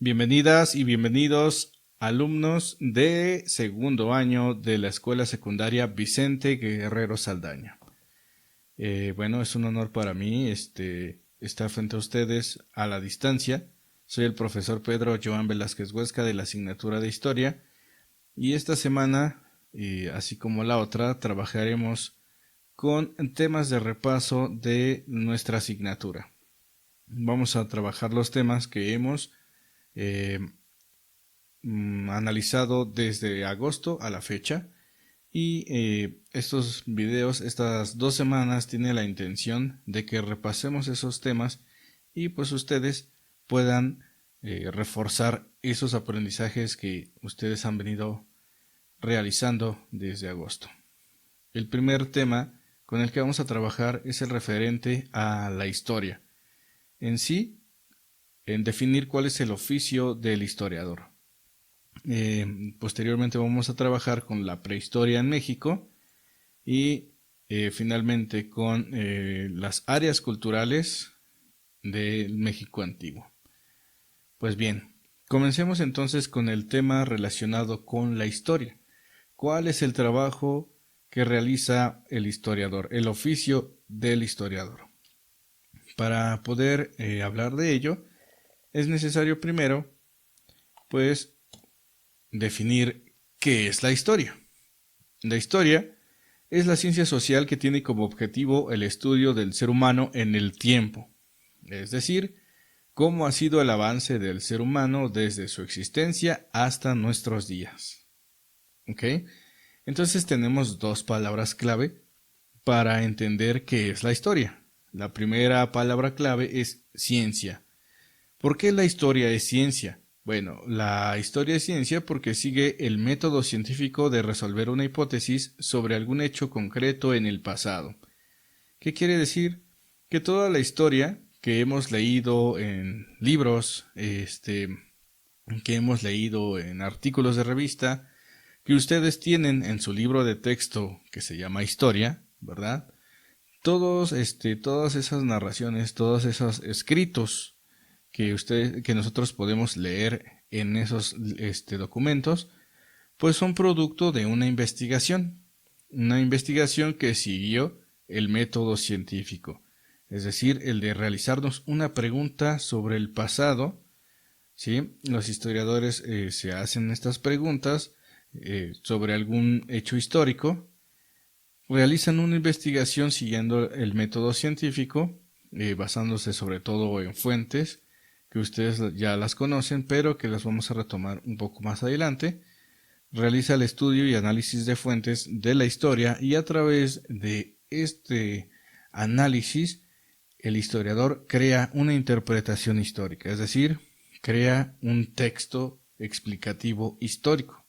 Bienvenidas y bienvenidos alumnos de segundo año de la Escuela Secundaria Vicente Guerrero Saldaña. Bueno, es un honor para mí estar frente a ustedes a la distancia. Soy el profesor Pedro Joan Velázquez Huesca de la asignatura de Historia y esta semana, así como la otra, trabajaremos con temas de repaso de nuestra asignatura. Vamos a trabajar los temas que hemos analizado desde agosto a la fecha y estos videos, estas 2 semanas, tiene la intención de que repasemos esos temas y pues ustedes puedan reforzar esos aprendizajes que ustedes han venido realizando desde agosto. El primer tema con el que vamos a trabajar es el referente a la historia en sí, en definir cuál es el oficio del historiador. Posteriormente vamos a trabajar con la prehistoria en México y finalmente con las áreas culturales del México antiguo. Pues bien, comencemos entonces con el tema relacionado con la historia. ¿Cuál es el trabajo que realiza el historiador, el oficio del historiador? Para poder hablar de ello, es necesario primero, pues, definir qué es la historia. La historia es la ciencia social que tiene como objetivo el estudio del ser humano en el tiempo, es decir, cómo ha sido el avance del ser humano desde su existencia hasta nuestros días. ¿Ok? Entonces tenemos 2 palabras clave para entender qué es la historia. La primera palabra clave es ciencia. ¿Por qué la historia es ciencia? Bueno, la historia es ciencia porque sigue el método científico de resolver una hipótesis sobre algún hecho concreto en el pasado. ¿Qué quiere decir? Que toda la historia que hemos leído en libros, que hemos leído en artículos de revista, que ustedes tienen en su libro de texto que se llama Historia, ¿verdad? Todas esas narraciones, todos esos escritos que nosotros podemos leer en esos documentos, pues son producto de una investigación que siguió el método científico, es decir, el de realizarnos una pregunta sobre el pasado. ¿Sí? Los historiadores se hacen estas preguntas sobre algún hecho histórico, realizan una investigación siguiendo el método científico, basándose sobre todo en fuentes que ustedes ya las conocen, pero que las vamos a retomar un poco más adelante. Realiza el estudio y análisis de fuentes de la historia y a través de este análisis el historiador crea una interpretación histórica, es decir, crea un texto explicativo histórico.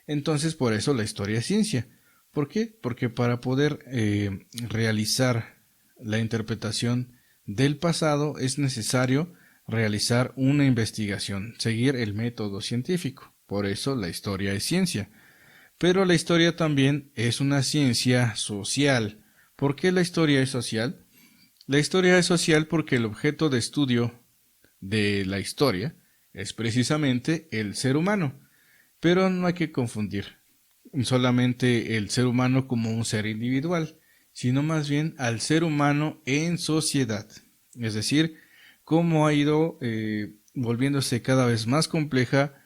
Entonces, por eso la historia es ciencia. ¿Por qué? Porque para poder realizar la interpretación del pasado es necesario realizar una investigación, seguir el método científico. Por eso la historia es ciencia. Pero la historia también es una ciencia social. ¿Por qué la historia es social? La historia es social porque el objeto de estudio de la historia es precisamente el ser humano. Pero no hay que confundir solamente el ser humano como un ser individual, sino más bien al ser humano en sociedad. Es decir, cómo ha ido volviéndose cada vez más compleja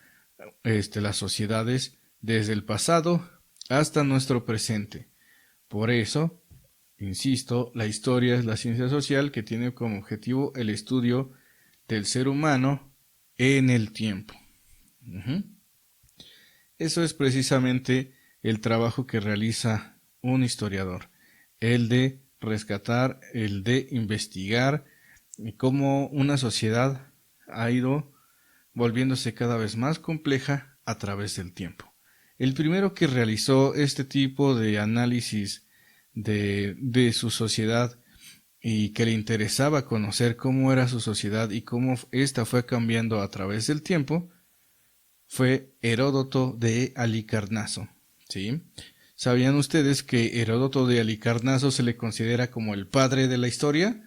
las sociedades desde el pasado hasta nuestro presente. Por eso, insisto, la historia es la ciencia social que tiene como objetivo el estudio del ser humano en el tiempo. Eso es precisamente el trabajo que realiza un historiador, el de rescatar, el de investigar cómo una sociedad ha ido volviéndose cada vez más compleja a través del tiempo. El primero que realizó este tipo de análisis de su sociedad y que le interesaba conocer cómo era su sociedad y cómo ésta fue cambiando a través del tiempo, fue Heródoto de Halicarnaso. ¿Sí? ¿Sabían ustedes que Heródoto de Halicarnaso se le considera como el padre de la historia?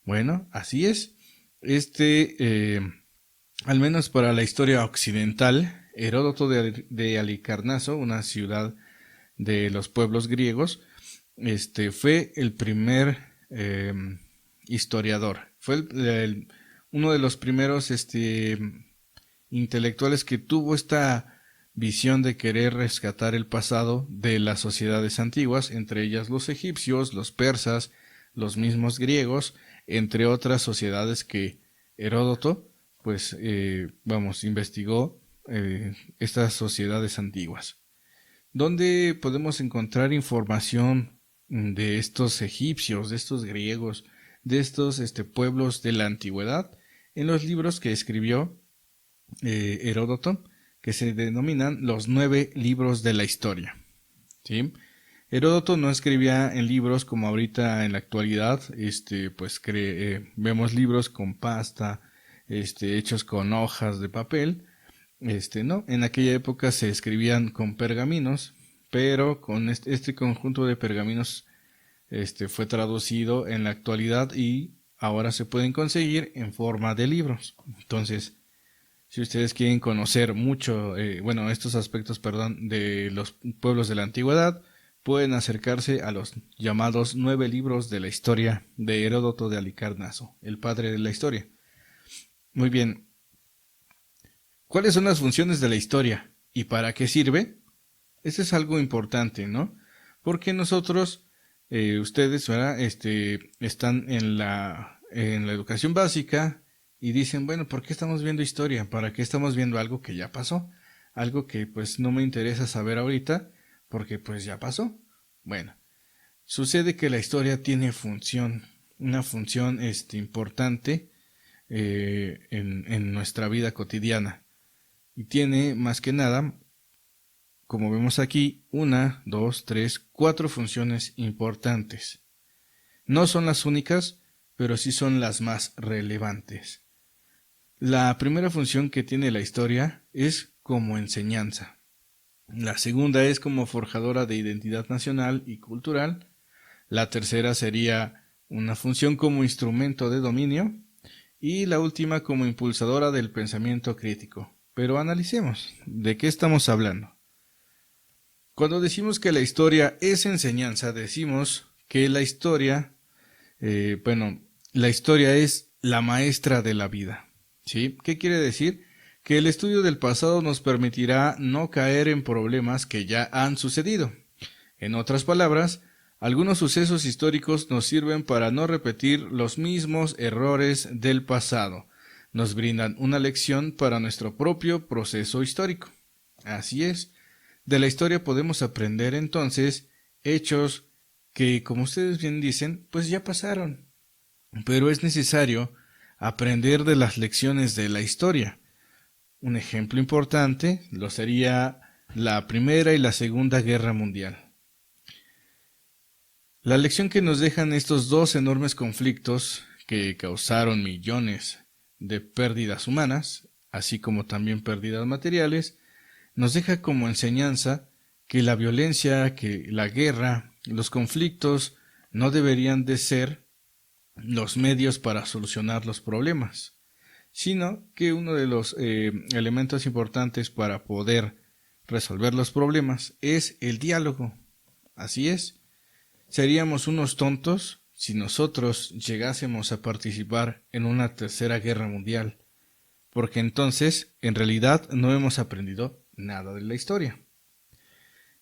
Bueno, así es. Este al menos para la historia occidental, Heródoto de Halicarnaso, una ciudad de los pueblos griegos, fue el primer historiador. Fue uno de los primeros intelectuales que tuvo esta visión de querer rescatar el pasado de las sociedades antiguas, entre ellas los egipcios, los persas, los mismos griegos, entre otras sociedades que Heródoto, pues, investigó estas sociedades antiguas. ¿Dónde podemos encontrar información de estos egipcios, de estos griegos, de estos pueblos de la antigüedad? En los libros que escribió Heródoto, que se denominan los 9 libros de la historia. ¿Sí? Heródoto no escribía en libros como ahorita en la actualidad, vemos libros con pasta, hechos con hojas de papel. No, en aquella época se escribían con pergaminos, pero con este conjunto de pergaminos fue traducido en la actualidad y ahora se pueden conseguir en forma de libros. Entonces, si ustedes quieren conocer mucho, estos aspectos, de los pueblos de la antigüedad, pueden acercarse a los llamados 9 libros de la historia de Heródoto de Halicarnaso, el padre de la historia. Muy bien. ¿Cuáles son las funciones de la historia? ¿Y para qué sirve? Eso es algo importante, ¿no? Porque nosotros, ustedes, ¿verdad? Están en la educación básica y dicen, bueno, ¿por qué estamos viendo historia? ¿Para qué estamos viendo algo que ya pasó? Algo que pues no me interesa saber ahorita porque pues ya pasó. Bueno, sucede que la historia tiene una función importante en nuestra vida cotidiana. Y tiene más que nada, como vemos aquí, 1, 2, 3, 4 funciones importantes. No son las únicas, pero sí son las más relevantes. La primera función que tiene la historia es como enseñanza. La segunda es como forjadora de identidad nacional y cultural. La tercera sería una función como instrumento de dominio. Y la última como impulsadora del pensamiento crítico. Pero analicemos, ¿de qué estamos hablando? Cuando decimos que la historia es enseñanza, decimos que la historia es la maestra de la vida. ¿Sí? ¿Qué quiere decir? Que el estudio del pasado nos permitirá no caer en problemas que ya han sucedido. En otras palabras, algunos sucesos históricos nos sirven para no repetir los mismos errores del pasado. Nos brindan una lección para nuestro propio proceso histórico. Así es. De la historia podemos aprender entonces hechos que, como ustedes bien dicen, pues ya pasaron. Pero es necesario aprender de las lecciones de la historia. Un ejemplo importante lo sería la Primera y la Segunda Guerra Mundial. La lección que nos dejan estos dos enormes conflictos que causaron millones de pérdidas humanas, así como también pérdidas materiales, nos deja como enseñanza que la violencia, que la guerra, los conflictos no deberían de ser los medios para solucionar los problemas, sino que uno de los elementos importantes para poder resolver los problemas es el diálogo. Así es. Seríamos unos tontos si nosotros llegásemos a participar en una tercera guerra mundial, porque entonces, en realidad, no hemos aprendido nada de la historia.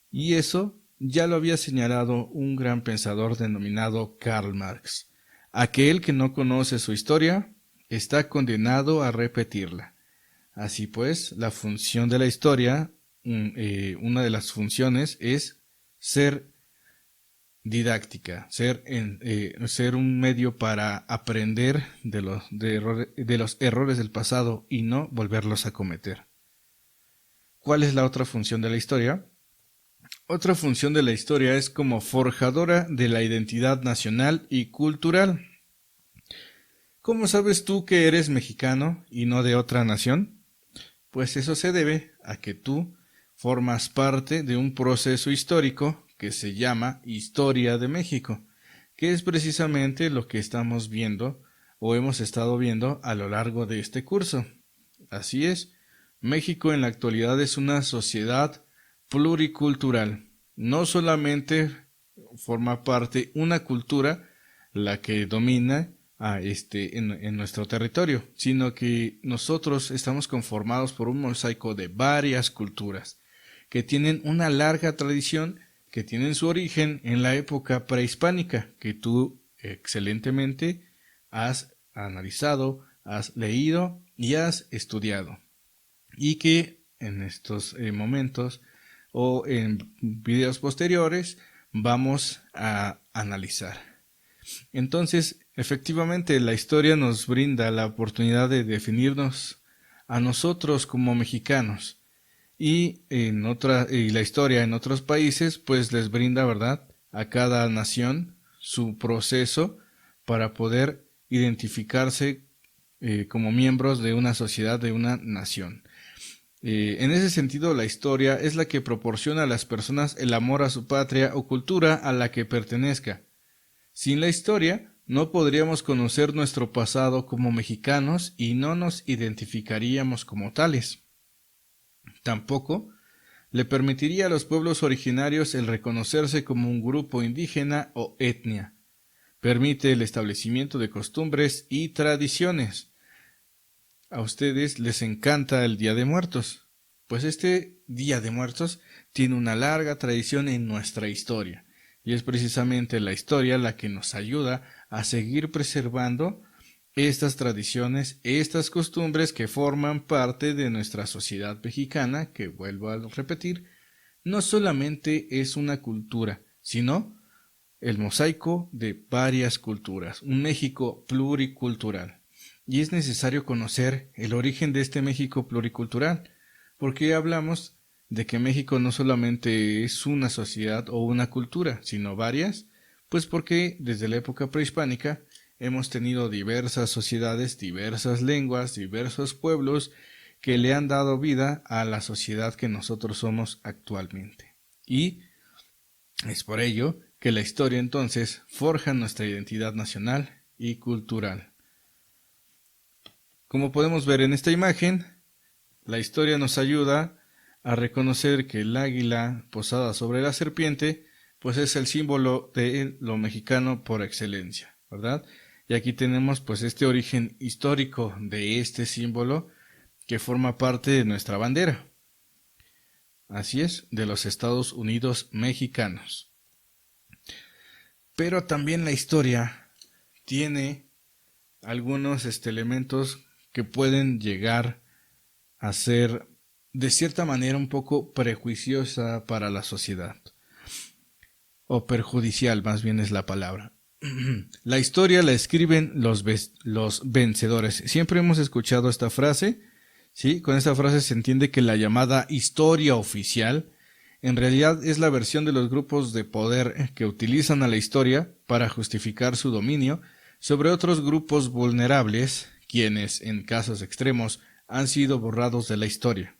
Y eso ya lo había señalado un gran pensador denominado Karl Marx. Aquel que no conoce su historia está condenado a repetirla. Así pues, la función de la historia, una de las funciones es ser didáctica, ser un medio para aprender de los errores del pasado y no volverlos a cometer. ¿Cuál es la otra función de la historia? Otra función de la historia es como forjadora de la identidad nacional y cultural. ¿Cómo sabes tú que eres mexicano y no de otra nación? Pues eso se debe a que tú formas parte de un proceso histórico que se llama Historia de México, que es precisamente lo que estamos viendo o hemos estado viendo a lo largo de este curso. así es. México en la actualidad es una sociedad pluricultural. No solamente forma parte una cultura la que domina en nuestro territorio, sino que nosotros estamos conformados por un mosaico de varias culturas que tienen una larga tradición, que tienen su origen en la época prehispánica, que tú excelentemente has analizado, has leído y has estudiado, y que en estos momentos o en videos posteriores vamos a analizar. Entonces, efectivamente, la historia nos brinda la oportunidad de definirnos a nosotros como mexicanos, y la historia en otros países pues les brinda, ¿verdad?, a cada nación su proceso para poder identificarse como miembros de una sociedad, de una nación. En ese sentido, la historia es la que proporciona a las personas el amor a su patria o cultura a la que pertenezca. Sin la historia, no podríamos conocer nuestro pasado como mexicanos y no nos identificaríamos como tales. Tampoco le permitiría a los pueblos originarios el reconocerse como un grupo indígena o etnia. Permite el establecimiento de costumbres y tradiciones. A ustedes les encanta el Día de Muertos, pues este Día de Muertos tiene una larga tradición en nuestra historia, y es precisamente la historia la que nos ayuda a seguir preservando estas tradiciones, estas costumbres que forman parte de nuestra sociedad mexicana, que vuelvo a repetir, no solamente es una cultura, sino el mosaico de varias culturas, un México pluricultural. Y es necesario conocer el origen de este México pluricultural, porque hablamos de que México no solamente es una sociedad o una cultura, sino varias, pues porque desde la época prehispánica hemos tenido diversas sociedades, diversas lenguas, diversos pueblos que le han dado vida a la sociedad que nosotros somos actualmente. Y es por ello que la historia entonces forja nuestra identidad nacional y cultural. Como podemos ver en esta imagen, la historia nos ayuda a reconocer que el águila posada sobre la serpiente pues es el símbolo de lo mexicano por excelencia, ¿verdad? Y aquí tenemos pues este origen histórico de este símbolo que forma parte de nuestra bandera. Así es, de los Estados Unidos mexicanos. Pero también la historia tiene algunos elementos que pueden llegar a ser de cierta manera un poco prejuiciosa para la sociedad, o perjudicial más bien es la palabra. La historia la escriben los vencedores. Siempre hemos escuchado esta frase, ¿sí? Con esta frase se entiende que la llamada historia oficial en realidad es la versión de los grupos de poder que utilizan a la historia para justificar su dominio sobre otros grupos vulnerables, quienes, en casos extremos, han sido borrados de la historia.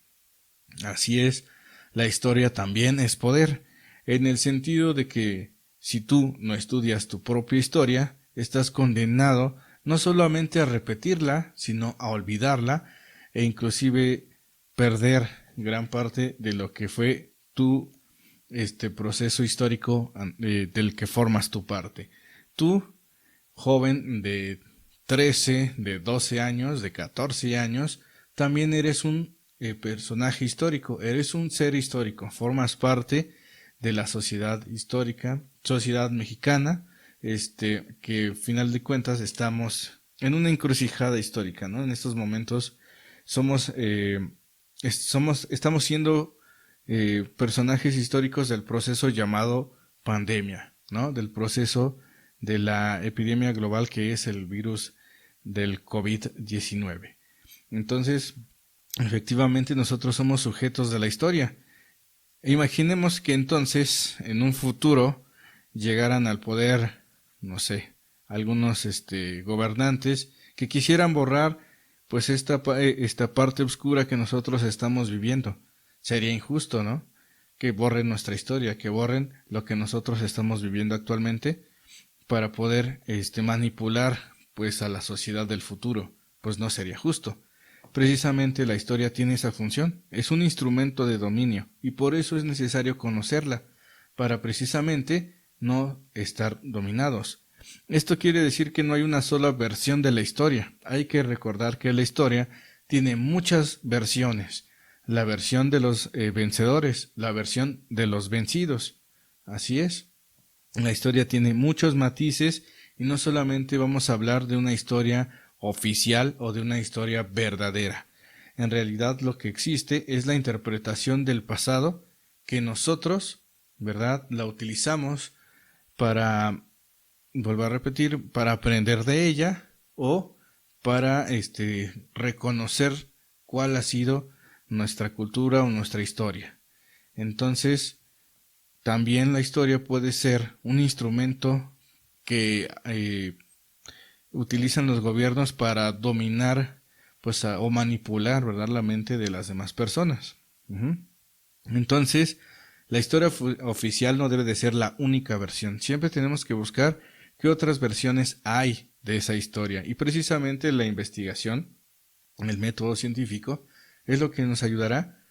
Así es, la historia también es poder, en el sentido de que si tú no estudias tu propia historia, estás condenado no solamente a repetirla, sino a olvidarla e inclusive perder gran parte de lo que fue tu proceso histórico del que formas tu parte. Tú, joven de 13, de 12 años, de 14 años, también eres un personaje histórico, eres un ser histórico, formas parte de la sociedad histórica, sociedad mexicana, que al final de cuentas estamos en una encrucijada histórica, ¿no? En estos momentos estamos siendo personajes históricos del proceso llamado pandemia, ¿no? Del proceso de la epidemia global que es el virus del COVID-19. Entonces, efectivamente nosotros somos sujetos de la historia. Imaginemos que entonces, en un futuro, llegaran al poder, no sé, algunos gobernantes que quisieran borrar pues esta parte oscura que nosotros estamos viviendo. Sería injusto, ¿no? Que borren nuestra historia, que borren lo que nosotros estamos viviendo actualmente para poder manipular pues a la sociedad del futuro. Pues no sería justo. precisamente la historia tiene esa función, es un instrumento de dominio y por eso es necesario conocerla, para precisamente no estar dominados. Esto quiere decir que no hay una sola versión de la historia. Hay que recordar que la historia tiene muchas versiones. La versión de los vencedores, la versión de los vencidos. Así es. La historia tiene muchos matices y no solamente vamos a hablar de una historia oficial o de una historia verdadera. En realidad lo que existe es la interpretación del pasado que nosotros, ¿verdad?, la utilizamos para, vuelvo a repetir, para aprender de ella o para reconocer cuál ha sido nuestra cultura o nuestra historia. Entonces, también la historia puede ser un instrumento que utilizan los gobiernos para dominar o manipular, ¿verdad?, la mente de las demás personas. Entonces, la historia oficial no debe de ser la única versión. Siempre tenemos que buscar qué otras versiones hay de esa historia. Y precisamente la investigación, el método científico, es lo que nos ayudará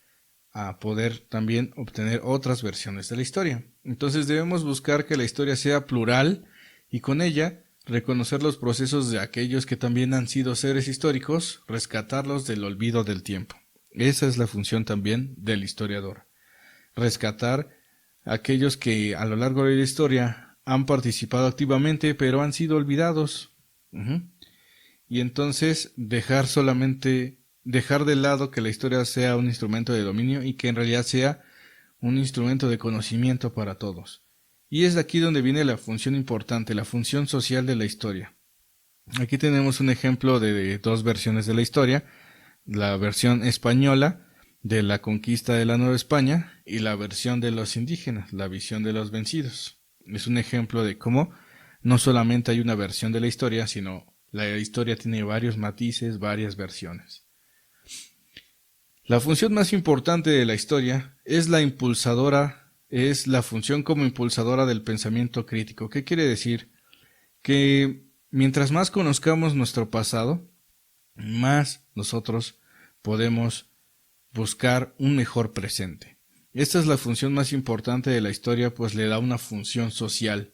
a poder también obtener otras versiones de la historia. Entonces debemos buscar que la historia sea plural y con ella reconocer los procesos de aquellos que también han sido seres históricos, rescatarlos del olvido del tiempo. Esa es la función también del historiador. Rescatar a aquellos que a lo largo de la historia han participado activamente pero han sido olvidados. Y entonces dejar de lado que la historia sea un instrumento de dominio y que en realidad sea un instrumento de conocimiento para todos. Y es de aquí donde viene la función importante, la función social de la historia. Aquí tenemos un ejemplo de dos versiones de la historia, la versión española de la conquista de la Nueva España y la versión de los indígenas, la visión de los vencidos. Es un ejemplo de cómo no solamente hay una versión de la historia, sino la historia tiene varios matices, varias versiones. La función más importante de la historia es la función como impulsadora del pensamiento crítico. ¿Qué quiere decir? Que mientras más conozcamos nuestro pasado, más nosotros podemos buscar un mejor presente. Esta es la función más importante de la historia, pues le da una función social.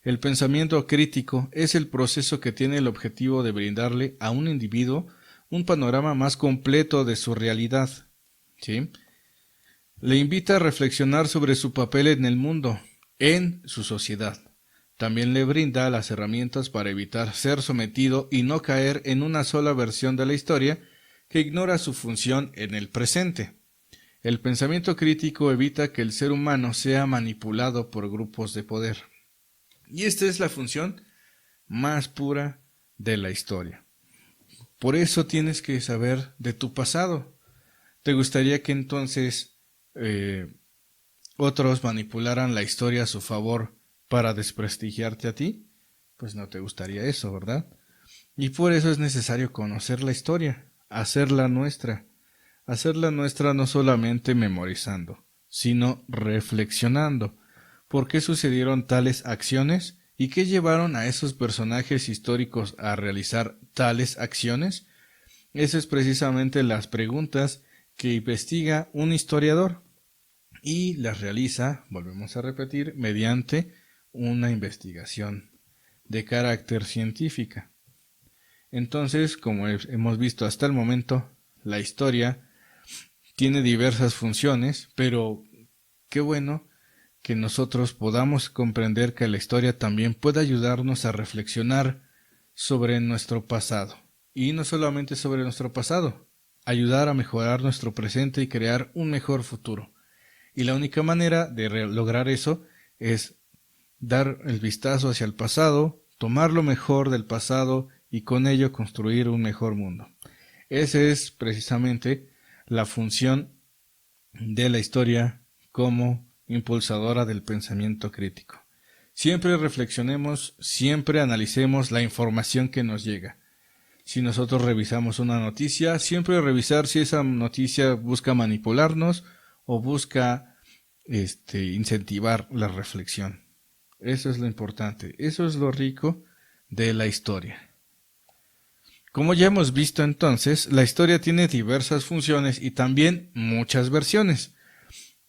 El pensamiento crítico es el proceso que tiene el objetivo de brindarle a un individuo un panorama más completo de su realidad. ¿Sí? Le invita a reflexionar sobre su papel en el mundo, en su sociedad. También le brinda las herramientas para evitar ser sometido y no caer en una sola versión de la historia que ignora su función en el presente. El pensamiento crítico evita que el ser humano sea manipulado por grupos de poder. Y esta es la función más pura de la historia. Por eso tienes que saber de tu pasado. ¿Te gustaría que entonces otros manipularan la historia a su favor para desprestigiarte a ti? Pues no te gustaría eso, ¿verdad? Y por eso es necesario conocer la historia, hacerla nuestra no solamente memorizando, sino reflexionando. ¿Por qué sucedieron tales acciones? ¿Y qué llevaron a esos personajes históricos a realizar tales acciones? Esas es precisamente las preguntas que investiga un historiador y las realiza, volvemos a repetir, mediante una investigación de carácter científica. Entonces, como hemos visto hasta el momento, la historia tiene diversas funciones, pero qué bueno que nosotros podamos comprender que la historia también puede ayudarnos a reflexionar sobre nuestro pasado. Y no solamente sobre nuestro pasado, ayudar a mejorar nuestro presente y crear un mejor futuro. Y la única manera de lograr eso es dar el vistazo hacia el pasado, tomar lo mejor del pasado y con ello construir un mejor mundo. Esa es precisamente la función de la historia como impulsadora del pensamiento crítico. Siempre reflexionemos, siempre analicemos la información que nos llega. Si nosotros revisamos una noticia, siempre revisar si esa noticia busca manipularnos o busca incentivar la reflexión. Eso es lo importante, eso es lo rico de la historia. Como ya hemos visto entonces, la historia tiene diversas funciones y también muchas versiones.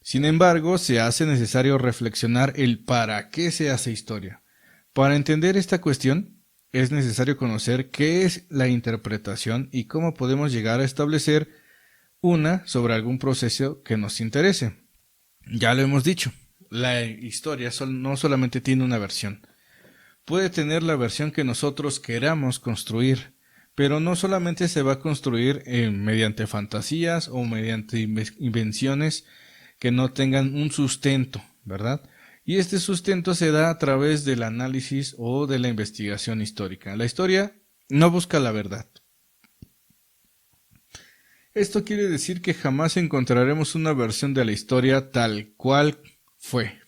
Sin embargo, se hace necesario reflexionar el para qué se hace historia. Para entender esta cuestión, es necesario conocer qué es la interpretación y cómo podemos llegar a establecer una sobre algún proceso que nos interese. Ya lo hemos dicho, la historia no solamente tiene una versión. Puede tener la versión que nosotros queramos construir, pero no solamente se va a construir mediante fantasías o mediante invenciones que no tengan un sustento, ¿verdad? Y este sustento se da a través del análisis o de la investigación histórica. La historia no busca la verdad. Esto quiere decir que jamás encontraremos una versión de la historia tal cual fue.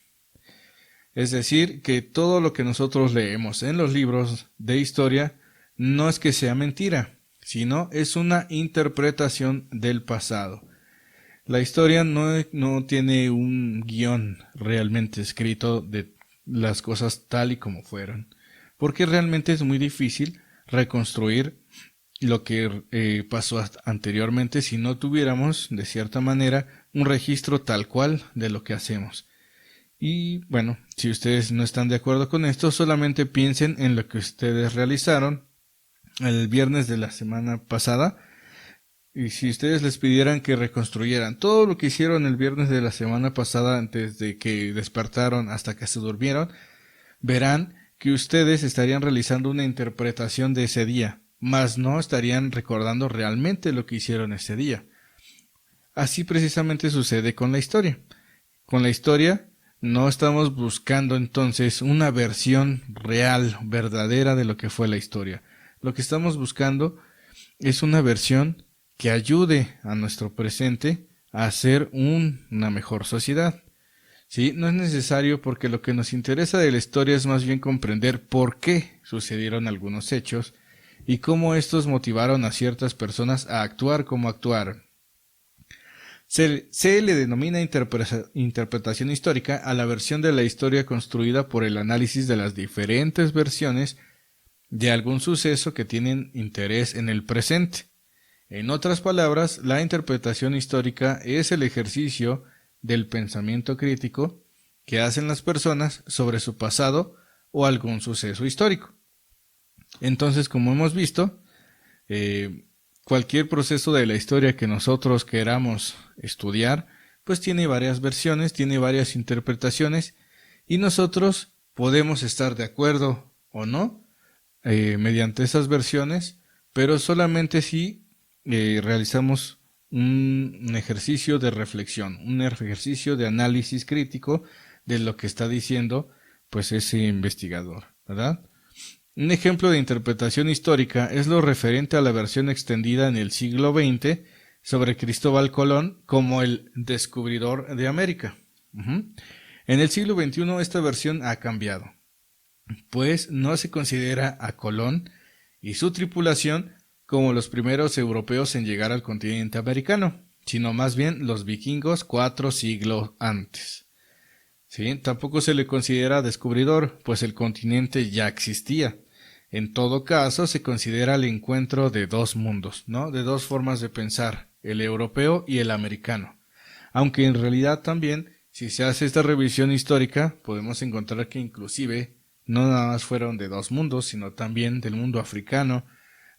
Es decir, que todo lo que nosotros leemos en los libros de historia no es que sea mentira, sino es una interpretación del pasado. La historia no tiene un guión realmente escrito de las cosas tal y como fueron, porque realmente es muy difícil reconstruir lo que pasó anteriormente si no tuviéramos, de cierta manera, un registro tal cual de lo que hacemos. Y bueno, si ustedes no están de acuerdo con esto, solamente piensen en lo que ustedes realizaron el viernes de la semana pasada. Y si ustedes les pidieran que reconstruyeran todo lo que hicieron el viernes de la semana pasada antes de que despertaron hasta que se durmieron, verán que ustedes estarían realizando una interpretación de ese día, mas no estarían recordando realmente lo que hicieron ese día. Así precisamente sucede con la historia. Con la historia no estamos buscando entonces una versión real, verdadera de lo que fue la historia. Lo que estamos buscando es una versión que ayude a nuestro presente a ser una mejor sociedad. ¿Sí? No es necesario porque lo que nos interesa de la historia es más bien comprender por qué sucedieron algunos hechos y cómo estos motivaron a ciertas personas a actuar como actuaron. Se le denomina interpretación histórica a la versión de la historia construida por el análisis de las diferentes versiones de algún suceso que tienen interés en el presente. En otras palabras, la interpretación histórica es el ejercicio del pensamiento crítico que hacen las personas sobre su pasado o algún suceso histórico. Entonces, como hemos visto, cualquier proceso de la historia que nosotros queramos estudiar, pues tiene varias versiones, tiene varias interpretaciones, y nosotros podemos estar de acuerdo o no mediante esas versiones, pero solamente si realizamos un ejercicio de reflexión, un ejercicio de análisis crítico de lo que está diciendo pues ese investigador, ¿verdad? Un ejemplo de interpretación histórica es lo referente a la versión extendida en el siglo XX sobre Cristóbal Colón como el descubridor de América. En el siglo XXI esta versión ha cambiado, pues no se considera a Colón y su tripulación como los primeros europeos en llegar al continente americano, sino más bien los vikingos 4 siglos antes. ¿Sí? Tampoco se le considera descubridor, pues el continente ya existía. En todo caso, se considera el encuentro de dos mundos, ¿no? De dos formas de pensar, el europeo y el americano. Aunque en realidad también, si se hace esta revisión histórica, podemos encontrar que inclusive no nada más fueron de dos mundos, sino también del mundo africano,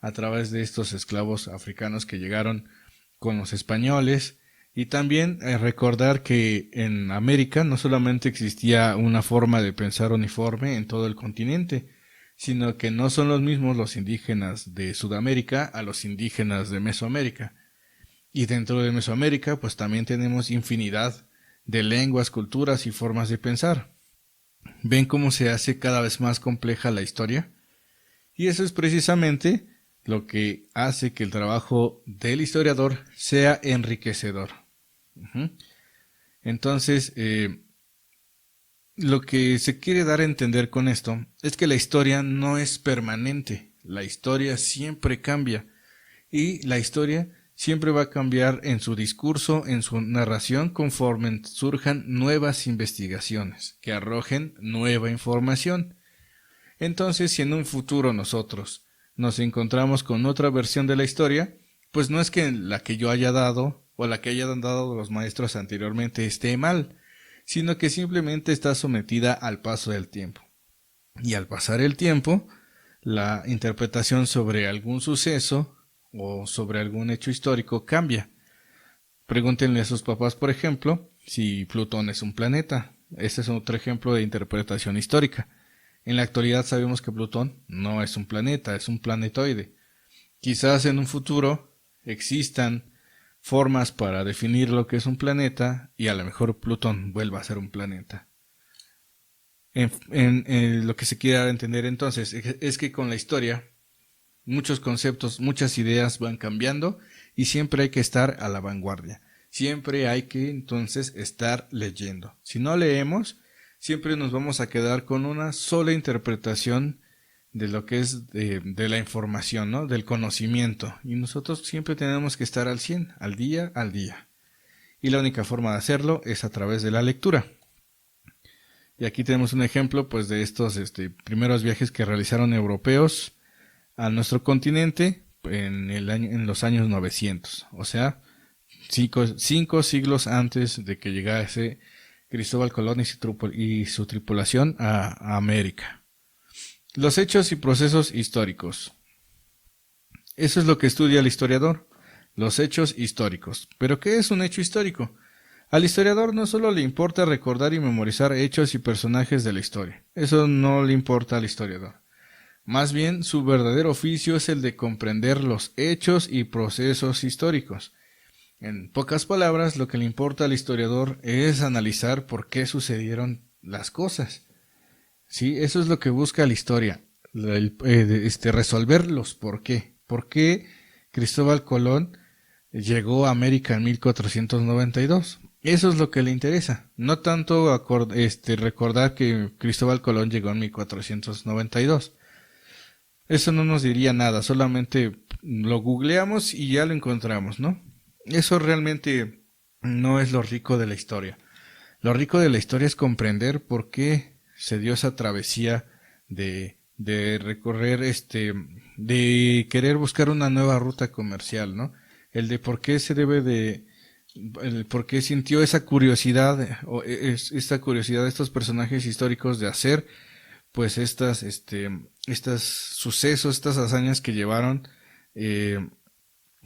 a través de estos esclavos africanos que llegaron con los españoles, y también recordar que en América no solamente existía una forma de pensar uniforme en todo el continente, sino que no son los mismos los indígenas de Sudamérica a los indígenas de Mesoamérica. Y dentro de Mesoamérica pues también tenemos infinidad de lenguas, culturas y formas de pensar. ¿Ven cómo se hace cada vez más compleja la historia? Y eso es precisamente lo que hace que el trabajo del historiador sea enriquecedor. Entonces, lo que se quiere dar a entender con esto es que la historia no es permanente, la historia siempre cambia y la historia siempre va a cambiar en su discurso, en su narración conforme surjan nuevas investigaciones que arrojen nueva información. Entonces, si en un futuro nosotros nos encontramos con otra versión de la historia, pues no es que la que yo haya dado o la que hayan dado los maestros anteriormente esté mal, sino que simplemente está sometida al paso del tiempo. Y al pasar el tiempo, la interpretación sobre algún suceso o sobre algún hecho histórico cambia. Pregúntenle a sus papás, por ejemplo, si Plutón es un planeta. Este es otro ejemplo de interpretación histórica. En la actualidad sabemos que Plutón no es un planeta, es un planetoide. Quizás en un futuro existan formas para definir lo que es un planeta y a lo mejor Plutón vuelva a ser un planeta. En lo que se quiere entender entonces es que con la historia muchos conceptos, muchas ideas van cambiando y siempre hay que estar a la vanguardia. Siempre hay que entonces estar leyendo. Si no leemos, siempre nos vamos a quedar con una sola interpretación de lo que es de la información, ¿no? Del conocimiento. Y nosotros siempre tenemos que estar al 100, al día. Y la única forma de hacerlo es a través de la lectura. Y aquí tenemos un ejemplo pues de estos primeros viajes que realizaron europeos a nuestro continente en los años 900. O sea, cinco siglos antes de que llegase Cristóbal Colón y su tripulación a América. Los hechos y procesos históricos. Eso es lo que estudia el historiador, los hechos históricos. ¿Pero qué es un hecho histórico? Al historiador no solo le importa recordar y memorizar hechos y personajes de la historia. Eso no le importa al historiador. Más bien, su verdadero oficio es el de comprender los hechos y procesos históricos. En pocas palabras, lo que le importa al historiador es analizar por qué sucedieron las cosas. Sí, eso es lo que busca la historia, resolver los por qué. ¿Por qué Cristóbal Colón llegó a América en 1492? Eso es lo que le interesa, no tanto recordar que Cristóbal Colón llegó en 1492. Eso no nos diría nada, solamente lo googleamos y ya lo encontramos, ¿no? Eso realmente no es lo rico de la historia. Lo rico de la historia es comprender por qué se dio esa travesía de recorrer de querer buscar una nueva ruta comercial, ¿no? El de por qué se debe el por qué sintió esa curiosidad, esta curiosidad de estos personajes históricos de hacer, pues estos sucesos, estas hazañas que llevaron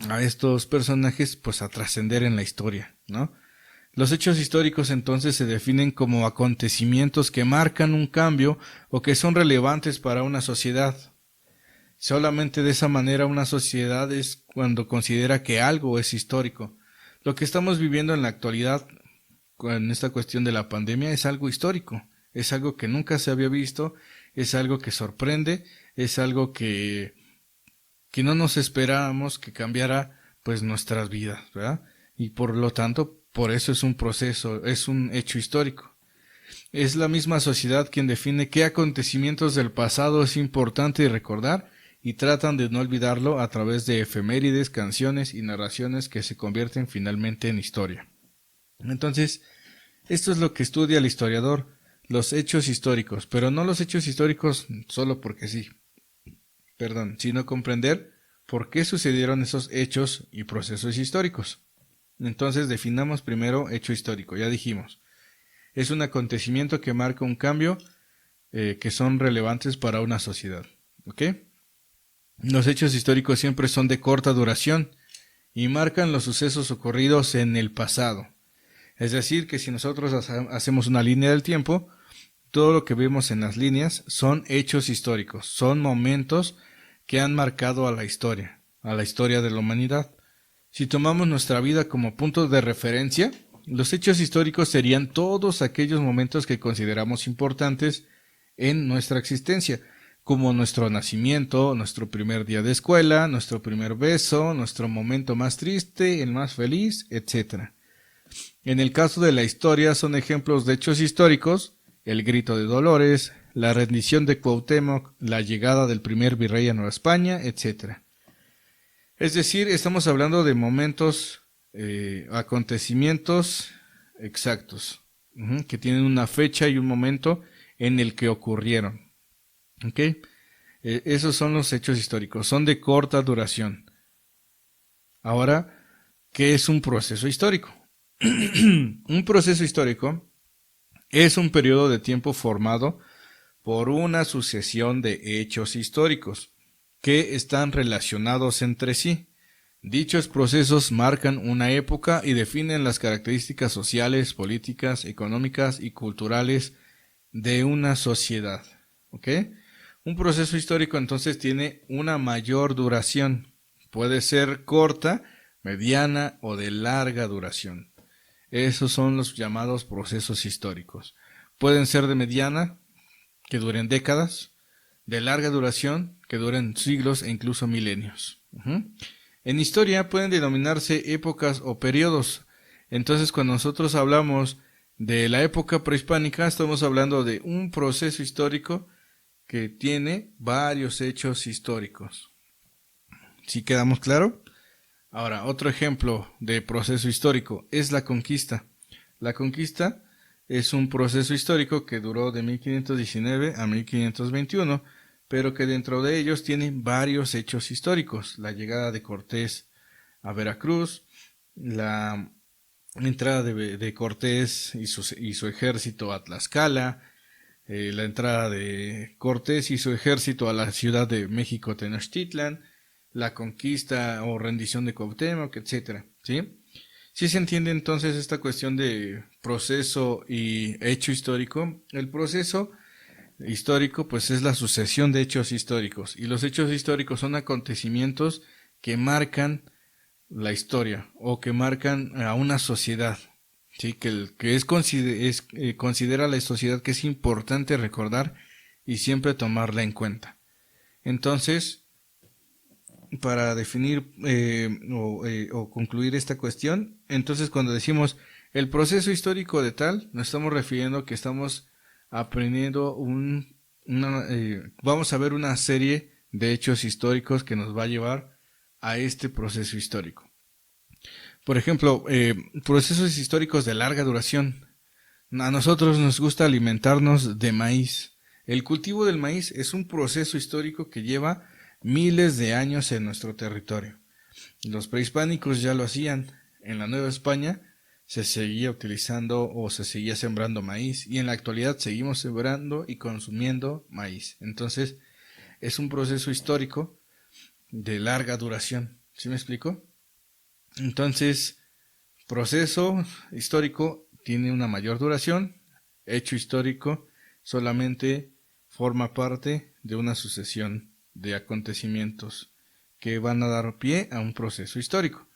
a estos personajes, pues a trascender en la historia, ¿no? Los hechos históricos entonces se definen como acontecimientos que marcan un cambio o que son relevantes para una sociedad. Solamente de esa manera una sociedad es cuando considera que algo es histórico. Lo que estamos viviendo en la actualidad con esta cuestión de la pandemia es algo histórico, es algo que nunca se había visto, es algo que sorprende, es algo que no nos esperábamos que cambiara pues nuestras vidas, ¿verdad? Y por lo tanto, por eso es un proceso, es un hecho histórico. Es la misma sociedad quien define qué acontecimientos del pasado es importante recordar y tratan de no olvidarlo a través de efemérides, canciones y narraciones que se convierten finalmente en historia. Entonces, esto es lo que estudia el historiador, los hechos históricos, pero no los hechos históricos solo porque sí, sino comprender por qué sucedieron esos hechos y procesos históricos. Entonces definamos primero hecho histórico, ya dijimos. Es un acontecimiento que marca un cambio que son relevantes para una sociedad. ¿Ok? Los hechos históricos siempre son de corta duración y marcan los sucesos ocurridos en el pasado. Es decir, que si nosotros hacemos una línea del tiempo, todo lo que vemos en las líneas son hechos históricos, son momentos que han marcado a la historia de la humanidad. Si tomamos nuestra vida como punto de referencia, los hechos históricos serían todos aquellos momentos que consideramos importantes en nuestra existencia, como nuestro nacimiento, nuestro primer día de escuela, nuestro primer beso, nuestro momento más triste, el más feliz, etc. En el caso de la historia son ejemplos de hechos históricos, el grito de Dolores, la rendición de Cuauhtémoc, la llegada del primer virrey a Nueva España, etc. Es decir, estamos hablando de momentos, acontecimientos exactos, que tienen una fecha y un momento en el que ocurrieron. ¿Okay? Esos son los hechos históricos, son de corta duración. Ahora, ¿qué es un proceso histórico? Un proceso histórico es un periodo de tiempo formado por una sucesión de hechos históricos que están relacionados entre sí. Dichos procesos marcan una época y definen las características sociales, políticas, económicas y culturales de una sociedad. ¿Ok? Un proceso histórico entonces tiene una mayor duración. Puede ser corta, mediana o de larga duración. Esos son los llamados procesos históricos. Pueden ser de mediana, que duren décadas, de larga duración, que duren siglos e incluso milenios. En historia pueden denominarse épocas o periodos. Entonces, cuando nosotros hablamos de la época prehispánica, estamos hablando de un proceso histórico que tiene varios hechos históricos. ¿Sí quedamos claro? Ahora, otro ejemplo de proceso histórico es la conquista. La conquista es un proceso histórico que duró de 1519 a 1521, pero que dentro de ellos tiene varios hechos históricos. La llegada de Cortés a Veracruz, la entrada de Cortés y su ejército a Tlaxcala, la entrada de Cortés y su ejército a la ciudad de México Tenochtitlan, la conquista o rendición de Cuauhtémoc, etcétera, ¿sí? ¿Sí se entiende entonces esta cuestión de proceso y hecho histórico? El proceso histórico pues es la sucesión de hechos históricos, y los hechos históricos son acontecimientos que marcan la historia o que marcan a una sociedad, ¿sí? Considera a la sociedad que es importante recordar y siempre tomarla en cuenta. Entonces, para definir o concluir esta cuestión, entonces cuando decimos el proceso histórico de tal, nos estamos refiriendo que estamos aprendiendo vamos a ver una serie de hechos históricos que nos va a llevar a este proceso histórico. Por ejemplo, procesos históricos de larga duración. A nosotros nos gusta alimentarnos de maíz. El cultivo del maíz es un proceso histórico que lleva miles de años en nuestro territorio. Los prehispánicos ya lo hacían. En la Nueva España se seguía utilizando o se seguía sembrando maíz, y en la actualidad seguimos sembrando y consumiendo maíz. Entonces, es un proceso histórico de larga duración. ¿Sí me explico? Entonces, proceso histórico tiene una mayor duración. Hecho histórico solamente forma parte de una sucesión de acontecimientos que van a dar pie a un proceso histórico.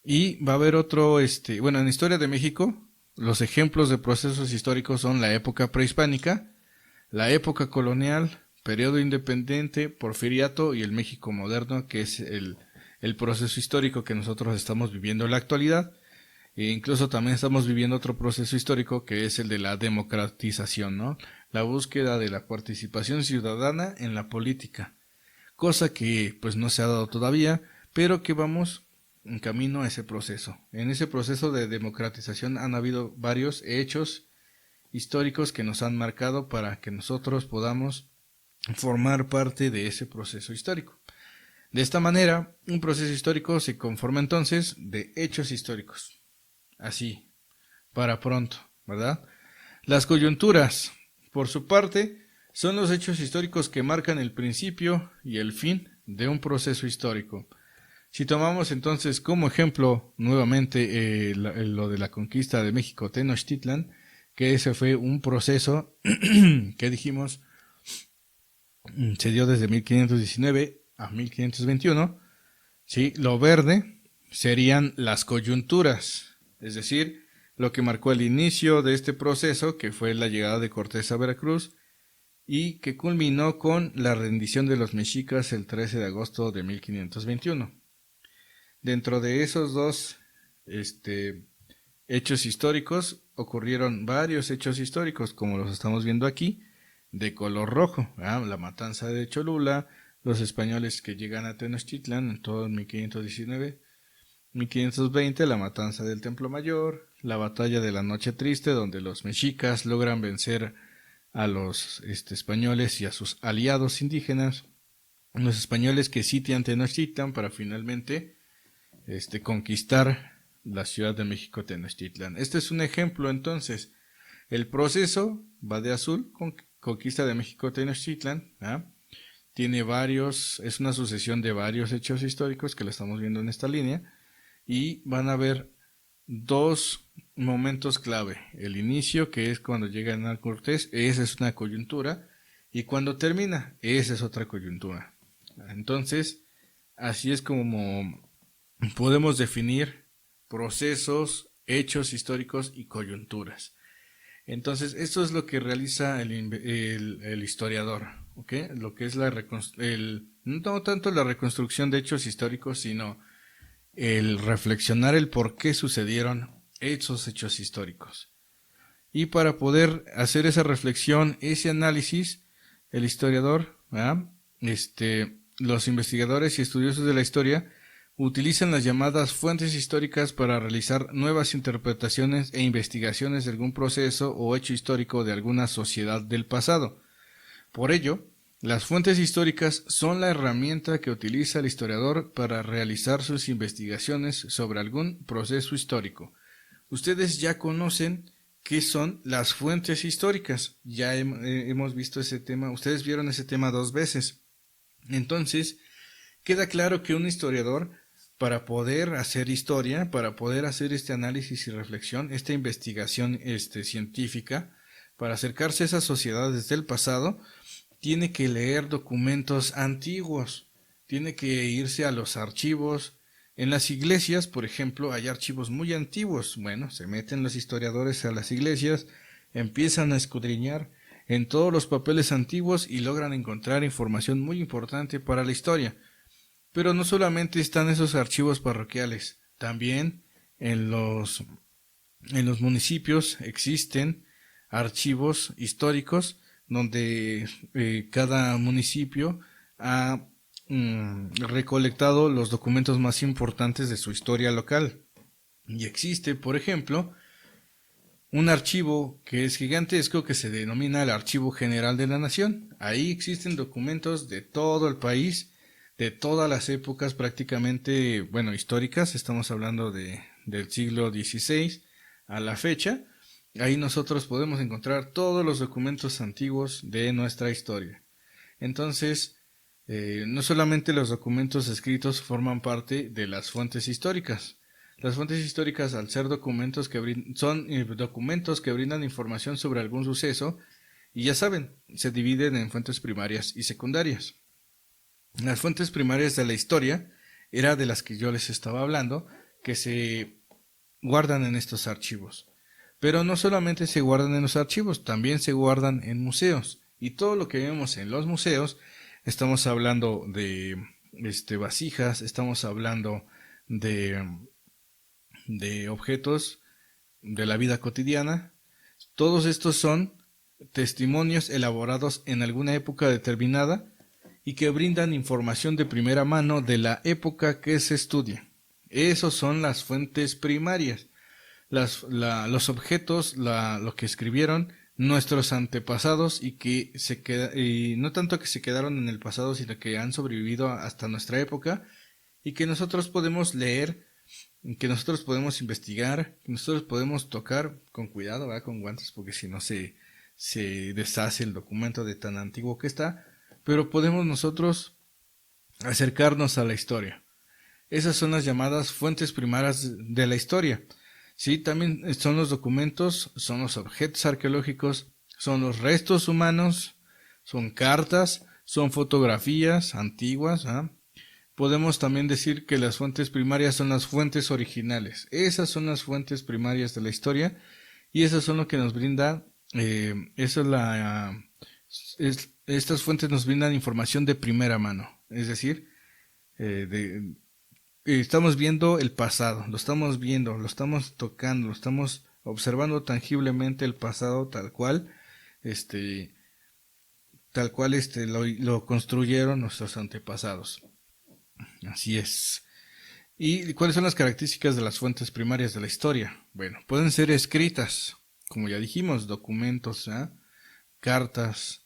Y va a haber otro, en Historia de México, los ejemplos de procesos históricos son la época prehispánica, la época colonial, periodo independiente, porfiriato y el México moderno, que es el proceso histórico que nosotros estamos viviendo en la actualidad. E incluso también estamos viviendo otro proceso histórico que es el de la democratización, ¿no? La búsqueda de la participación ciudadana en la política, cosa que pues no se ha dado todavía, pero que vamos en camino a ese proceso. En ese proceso de democratización han habido varios hechos históricos que nos han marcado para que nosotros podamos formar parte de ese proceso histórico. De esta manera, un proceso histórico se conforma entonces de hechos históricos. Así, para pronto, ¿verdad? Las coyunturas, por su parte, son los hechos históricos que marcan el principio y el fin de un proceso histórico. Si tomamos entonces como ejemplo nuevamente lo de la conquista de México Tenochtitlan, que ese fue un proceso que dijimos se dio desde 1519 a 1521, ¿sí? Lo verde serían las coyunturas, es decir, lo que marcó el inicio de este proceso, que fue la llegada de Cortés a Veracruz y que culminó con la rendición de los mexicas el 13 de agosto de 1521. Dentro de esos dos hechos históricos ocurrieron varios hechos históricos, como los estamos viendo aquí, de color rojo, la matanza de Cholula, los españoles que llegan a Tenochtitlan en todo 1519, 1520 la matanza del Templo Mayor, la batalla de la Noche Triste, donde los mexicas logran vencer a los españoles y a sus aliados indígenas, los españoles que sitian Tenochtitlan para finalmente conquistar la ciudad de México Tenochtitlan. Este es un ejemplo entonces. El proceso va de azul, conquista de México Tenochtitlan, ¿ah? Tiene varios, es una sucesión de varios hechos históricos que lo estamos viendo en esta línea, y van a haber dos momentos clave. El inicio, que es cuando llega Hernán Cortés, esa es una coyuntura, y cuando termina, esa es otra coyuntura. Entonces, así es como podemos definir procesos, hechos históricos y coyunturas. Entonces, esto es lo que realiza el historiador, ¿ok? Lo que es no tanto la reconstrucción de hechos históricos, sino el reflexionar el por qué sucedieron esos hechos históricos. Y para poder hacer esa reflexión, ese análisis, el historiador, los investigadores y estudiosos de la historia utilizan las llamadas fuentes históricas para realizar nuevas interpretaciones e investigaciones de algún proceso o hecho histórico de alguna sociedad del pasado. Por ello, las fuentes históricas son la herramienta que utiliza el historiador para realizar sus investigaciones sobre algún proceso histórico. Ustedes ya conocen qué son las fuentes históricas. Ya hemos visto ese tema. Ustedes vieron ese tema 2 veces. Entonces, queda claro que un historiador, para poder hacer historia, para poder hacer este análisis y reflexión, esta investigación científica, para acercarse a esas sociedades del pasado, tiene que leer documentos antiguos, tiene que irse a los archivos. En las iglesias, por ejemplo, hay archivos muy antiguos. Bueno, se meten los historiadores a las iglesias, empiezan a escudriñar en todos los papeles antiguos y logran encontrar información muy importante para la historia. Pero no solamente están esos archivos parroquiales, también en los municipios existen archivos históricos donde cada municipio ha recolectado los documentos más importantes de su historia local. Y existe, por ejemplo, un archivo que es gigantesco que se denomina el Archivo General de la Nación. Ahí existen documentos de todo el país, de todas las épocas prácticamente, históricas. Estamos hablando del siglo XVI a la fecha. Ahí nosotros podemos encontrar todos los documentos antiguos de nuestra historia. Entonces, no solamente los documentos escritos forman parte de las fuentes históricas. Las fuentes históricas, al ser documentos son documentos que brindan información sobre algún suceso, y ya saben, se dividen en fuentes primarias y secundarias. Las fuentes primarias de la historia era de las que yo les estaba hablando, que se guardan en estos archivos. Pero no solamente se guardan en los archivos, también se guardan en museos. Y todo lo que vemos en los museos, estamos hablando de vasijas, estamos hablando de objetos de la vida cotidiana. Todos estos son testimonios elaborados en alguna época determinada y que brindan información de primera mano de la época que se estudia. Esos son las fuentes primarias. Los objetos, lo que escribieron nuestros antepasados y no tanto que se quedaron en el pasado, sino que han sobrevivido hasta nuestra época y que nosotros podemos leer, que nosotros podemos investigar, que nosotros podemos tocar con cuidado, ¿verdad? Con guantes, porque si no se deshace el documento de tan antiguo que está, pero podemos nosotros acercarnos a la historia. Esas son las llamadas fuentes primarias de la historia. Sí, también son los documentos, son los objetos arqueológicos, son los restos humanos, son cartas, son fotografías antiguas. Podemos también decir que las fuentes primarias son las fuentes originales. Esas son las fuentes primarias de la historia y esas son lo que nos brinda, estas fuentes nos brindan información de primera mano. Es decir, estamos viendo el pasado, lo estamos viendo, lo estamos tocando, lo estamos observando tangiblemente el pasado tal cual lo construyeron nuestros antepasados. Así es. ¿Y cuáles son las características de las fuentes primarias de la historia? Bueno, pueden ser escritas, como ya dijimos, documentos, cartas,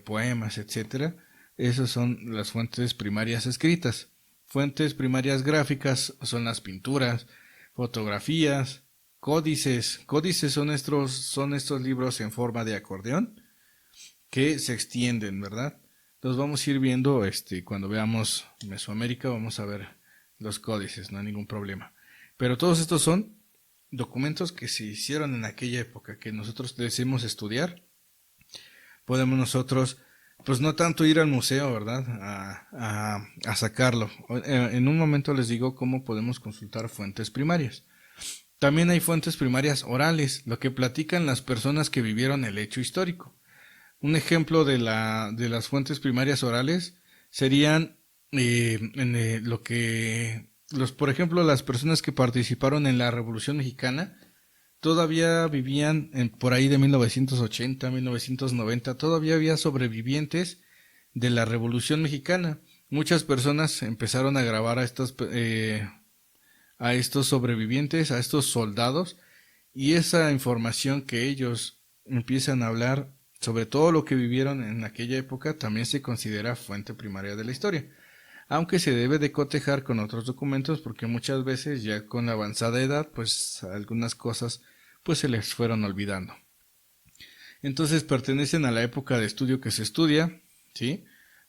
poemas, etcétera. Esas son las fuentes primarias escritas. Fuentes primarias gráficas son las pinturas, fotografías, códices. Códices son estos libros en forma de acordeón que se extienden, ¿verdad? Los vamos a ir viendo, cuando veamos Mesoamérica, vamos a ver los códices, no hay ningún problema. Pero todos estos son documentos que se hicieron en aquella época, que nosotros deseamos estudiar. Podemos nosotros, pues no tanto ir al museo, ¿verdad? A sacarlo. En un momento les digo cómo podemos consultar fuentes primarias. También hay fuentes primarias orales, lo que platican las personas que vivieron el hecho histórico. Un ejemplo de las fuentes primarias orales serían por ejemplo, las personas que participaron en la Revolución Mexicana todavía vivían por ahí de 1980, 1990, todavía había sobrevivientes de la Revolución Mexicana. Muchas personas empezaron a grabar a estos sobrevivientes, a estos soldados, y esa información que ellos empiezan a hablar sobre todo lo que vivieron en aquella época también se considera fuente primaria de la historia, aunque se debe de cotejar con otros documentos porque muchas veces ya con la avanzada edad pues algunas cosas pues se les fueron olvidando. Entonces pertenecen a la época de estudio que se estudia, ¿sí?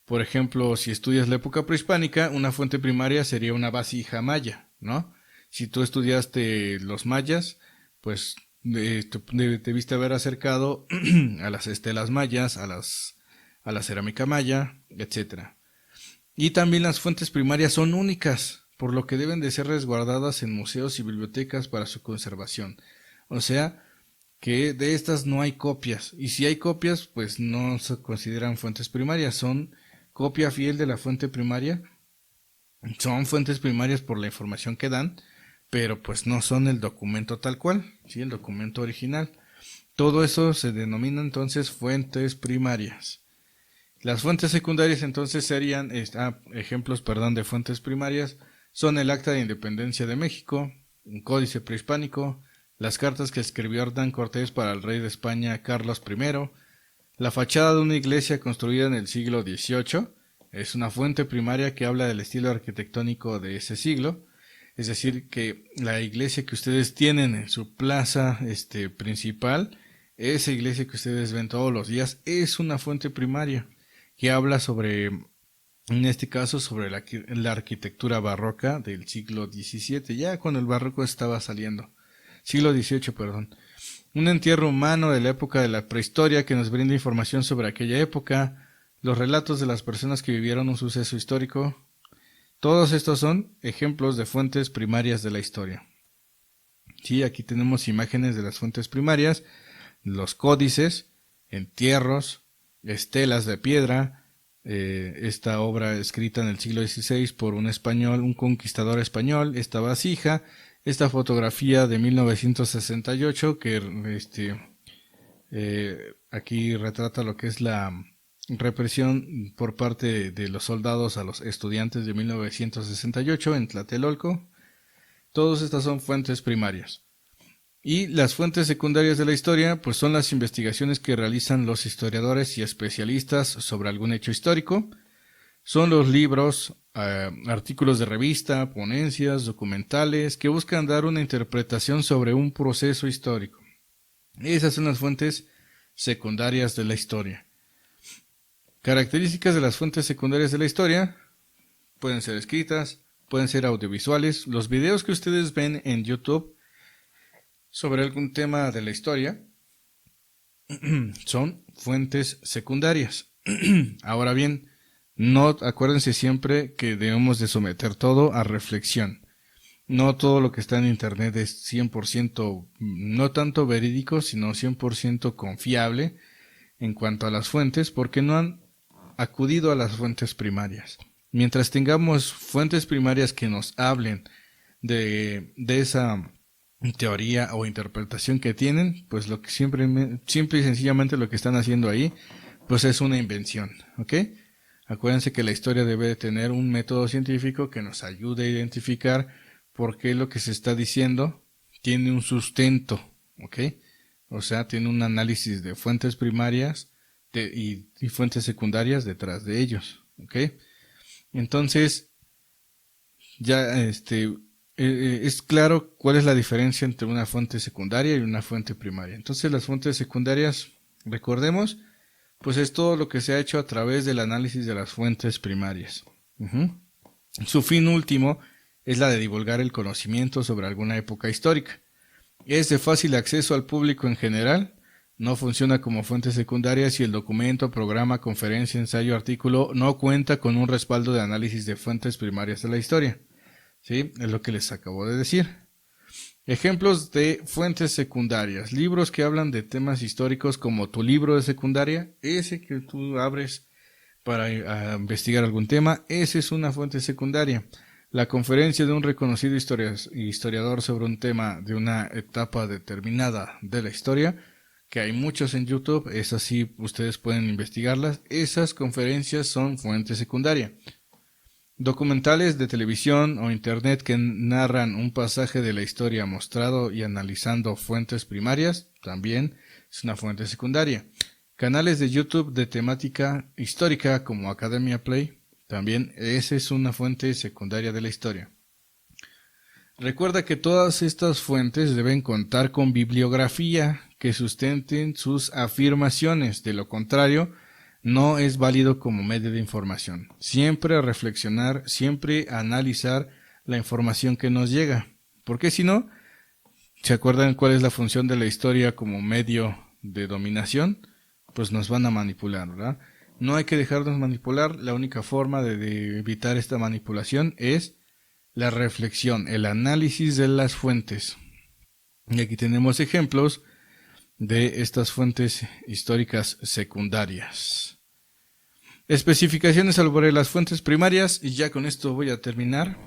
Por ejemplo, si estudias la época prehispánica, una fuente primaria sería una vasija maya, ¿no? Si tú estudiaste los mayas, pues debiste haber acercado a las estelas mayas, a la cerámica maya, etcétera. Y también las fuentes primarias son únicas, por lo que deben de ser resguardadas en museos y bibliotecas para su conservación. O sea, que de estas no hay copias, y si hay copias, pues no se consideran fuentes primarias, son copia fiel de la fuente primaria, son fuentes primarias por la información que dan, pero pues no son el documento tal cual, ¿sí? El documento original. Todo eso se denomina entonces fuentes primarias. Las fuentes secundarias entonces serían, ejemplos, de fuentes primarias, son el Acta de Independencia de México, un códice prehispánico, las cartas que escribió Hernán Cortés para el rey de España Carlos I, la fachada de una iglesia construida en el siglo XVIII, es una fuente primaria que habla del estilo arquitectónico de ese siglo. Es decir, que la iglesia que ustedes tienen en su plaza principal, esa iglesia que ustedes ven todos los días, es una fuente primaria que habla sobre, en este caso, sobre la arquitectura barroca del siglo XVII, ya cuando el barroco estaba saliendo. Siglo XVIII, perdón. Un entierro humano de la época de la prehistoria que nos brinda información sobre aquella época, los relatos de las personas que vivieron un suceso histórico. Todos estos son ejemplos de fuentes primarias de la historia. Sí, aquí tenemos imágenes de las fuentes primarias, los códices, entierros, estelas de piedra, esta obra escrita en el siglo XVI por un español, un conquistador español, esta vasija, esta fotografía de 1968 que aquí retrata lo que es la represión por parte de los soldados a los estudiantes de 1968 en Tlatelolco. Todas estas son fuentes primarias. Y las fuentes secundarias de la historia, pues son las investigaciones que realizan los historiadores y especialistas sobre algún hecho histórico. Son los libros, artículos de revista, ponencias, documentales, que buscan dar una interpretación sobre un proceso histórico. Esas son las fuentes secundarias de la historia. Características de las fuentes secundarias de la historia: pueden ser escritas, pueden ser audiovisuales. Los videos que ustedes ven en YouTube sobre algún tema de la historia son fuentes secundarias. Ahora bien, acuérdense siempre que debemos de someter todo a reflexión. No todo lo que está en internet es 100%, no tanto verídico, sino 100% confiable en cuanto a las fuentes, porque no han acudido a las fuentes primarias. Mientras tengamos fuentes primarias que nos hablen de esa teoría o interpretación que tienen, pues lo que simple y sencillamente lo que están haciendo ahí, pues es una invención, ¿ok? Acuérdense que la historia debe de tener un método científico que nos ayude a identificar por qué lo que se está diciendo tiene un sustento, ¿ok? O sea, tiene un análisis de fuentes primarias y fuentes secundarias detrás de ellos. ¿Ok? Entonces, ya es claro cuál es la diferencia entre una fuente secundaria y una fuente primaria. Entonces, las fuentes secundarias, recordemos, pues es todo lo que se ha hecho a través del análisis de las fuentes primarias. Su fin último es la de divulgar el conocimiento sobre alguna época histórica. Es de fácil acceso al público en general, no funciona como fuente secundaria si el documento, programa, conferencia, ensayo, artículo no cuenta con un respaldo de análisis de fuentes primarias de la historia. ¿Sí? Es lo que les acabo de decir. Ejemplos de fuentes secundarias. Libros que hablan de temas históricos como tu libro de secundaria, ese que tú abres para investigar algún tema, esa es una fuente secundaria. La conferencia de un reconocido historiador sobre un tema de una etapa determinada de la historia, que hay muchos en YouTube, esas sí ustedes pueden investigarlas, esas conferencias son fuente secundaria. Documentales de televisión o internet que narran un pasaje de la historia mostrado y analizando fuentes primarias, también es una fuente secundaria. Canales de YouTube de temática histórica como Academia Play, también esa es una fuente secundaria de la historia. Recuerda que todas estas fuentes deben contar con bibliografía que sustenten sus afirmaciones, de lo contrario, no es válido como medio de información. Siempre reflexionar, siempre analizar la información que nos llega, porque si no, ¿se acuerdan cuál es la función de la historia como medio de dominación? Pues nos van a manipular, ¿verdad? No hay que dejarnos manipular, la única forma de evitar esta manipulación es la reflexión, el análisis de las fuentes. Y aquí tenemos ejemplos de estas fuentes históricas secundarias. Especificaciones sobre las fuentes primarias, y ya con esto voy a terminar.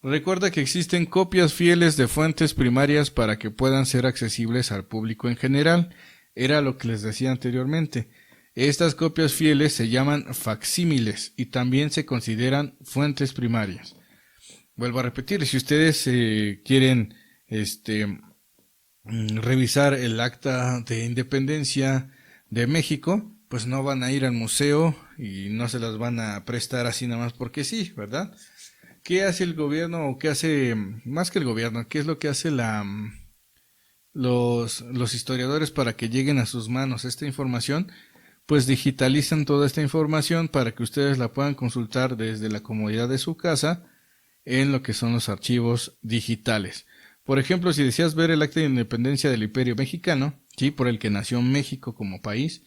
Recuerda que existen copias fieles de fuentes primarias para que puedan ser accesibles al público en general. Era lo que les decía anteriormente. Estas copias fieles se llaman facsímiles y también se consideran fuentes primarias. Vuelvo a repetir, si ustedes quieren revisar el acta de independencia de México, pues no van a ir al museo y no se las van a prestar así nada más porque sí, ¿verdad? ¿Qué hace el gobierno o qué hace, más que el gobierno, qué es lo que hace los historiadores para que lleguen a sus manos esta información? Pues digitalizan toda esta información para que ustedes la puedan consultar desde la comodidad de su casa en lo que son los archivos digitales. Por ejemplo, si deseas ver el acta de independencia del Imperio Mexicano, ¿sí?, por el que nació México como país,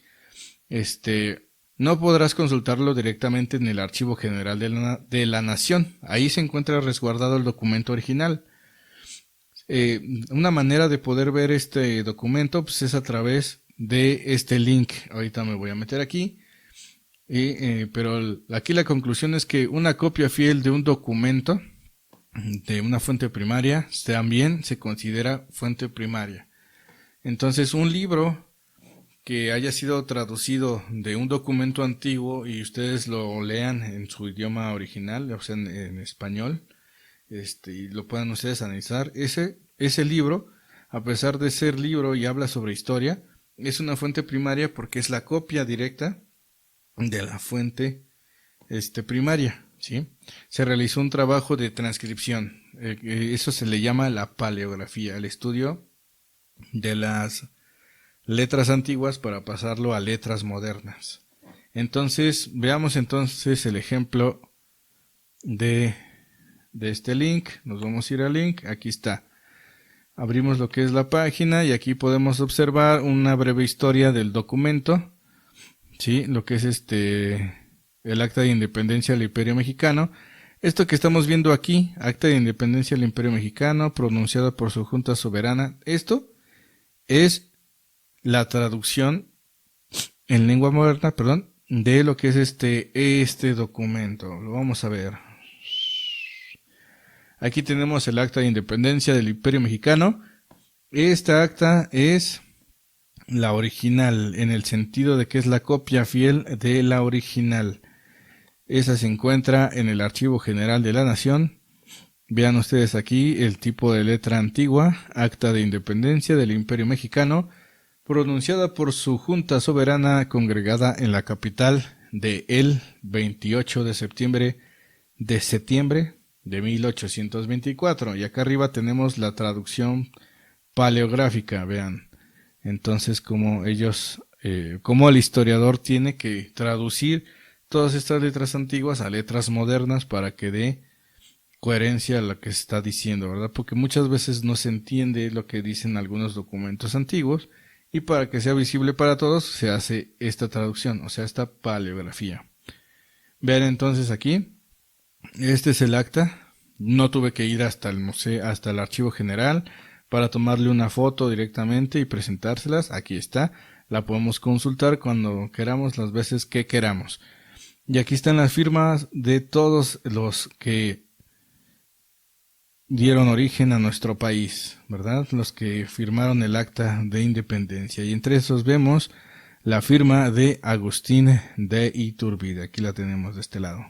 no podrás consultarlo directamente en el Archivo General de la Nación. Ahí se encuentra resguardado el documento original. Una manera de poder ver este documento pues, es a través de este link. Ahorita me voy a meter aquí. Pero aquí la conclusión es que una copia fiel de un documento de una fuente primaria también se considera fuente primaria. Entonces, un libro que haya sido traducido de un documento antiguo y ustedes lo lean en su idioma original, o sea, en español, y lo puedan ustedes analizar, ese libro, a pesar de ser libro y habla sobre historia, es una fuente primaria porque es la copia directa de la fuente primaria, ¿sí? Se realizó un trabajo de transcripción, eso se le llama la paleografía, el estudio de las letras antiguas para pasarlo a letras modernas. Entonces, veamos entonces el ejemplo de este link. Nos vamos a ir al link, aquí está. Abrimos lo que es la página y aquí podemos observar una breve historia del documento, ¿sí? Lo que es el Acta de Independencia del Imperio Mexicano. Esto que estamos viendo aquí, Acta de Independencia del Imperio Mexicano, pronunciada por su Junta Soberana. Esto es la traducción en lengua moderna, de lo que es este documento. Lo vamos a ver. Aquí tenemos el Acta de Independencia del Imperio Mexicano. Esta acta es la original, en el sentido de que es la copia fiel de la original. Esa se encuentra en el Archivo General de la Nación. Vean ustedes aquí el tipo de letra antigua, Acta de Independencia del Imperio Mexicano, pronunciada por su Junta Soberana congregada en la capital de el 28 de septiembre de 1824. Y acá arriba tenemos la traducción paleográfica, vean. Entonces, como el historiador tiene que traducir todas estas letras antiguas a letras modernas para que dé coherencia a lo que se está diciendo, ¿verdad? Porque muchas veces no se entiende lo que dicen algunos documentos antiguos, y para que sea visible para todos se hace esta traducción, o sea, esta paleografía. Vean entonces aquí, este es el acta. No tuve que ir hasta el museo, hasta el archivo general para tomarle una foto directamente y presentárselas. Aquí está, la podemos consultar cuando queramos, las veces que queramos. Y aquí están las firmas de todos los que dieron origen a nuestro país, ¿verdad? Los que firmaron el acta de independencia. Y entre esos vemos la firma de Agustín de Iturbide. Aquí la tenemos de este lado.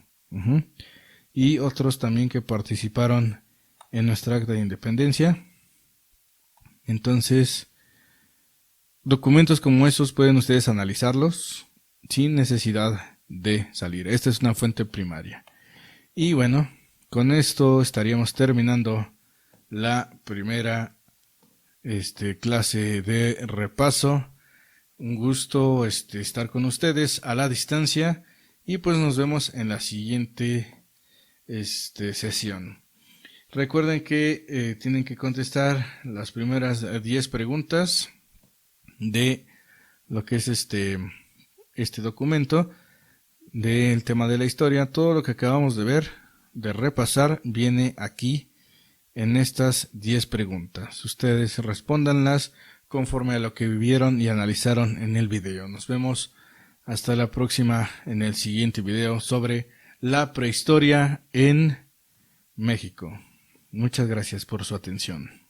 Y otros también que participaron en nuestra acta de independencia. Entonces, documentos como esos pueden ustedes analizarlos sin necesidad de salir. Esta es una fuente primaria. Y bueno, con esto estaríamos terminando la primera clase de repaso. Un gusto estar con ustedes a la distancia, y pues nos vemos en la siguiente sesión. Recuerden que tienen que contestar las primeras 10 preguntas de lo que es este documento del tema de la historia. Todo lo que acabamos de ver, de repasar, viene aquí en estas 10 preguntas. Ustedes respóndanlas conforme a lo que vivieron y analizaron en el video. Nos vemos hasta la próxima en el siguiente video sobre la prehistoria en México. Muchas gracias por su atención.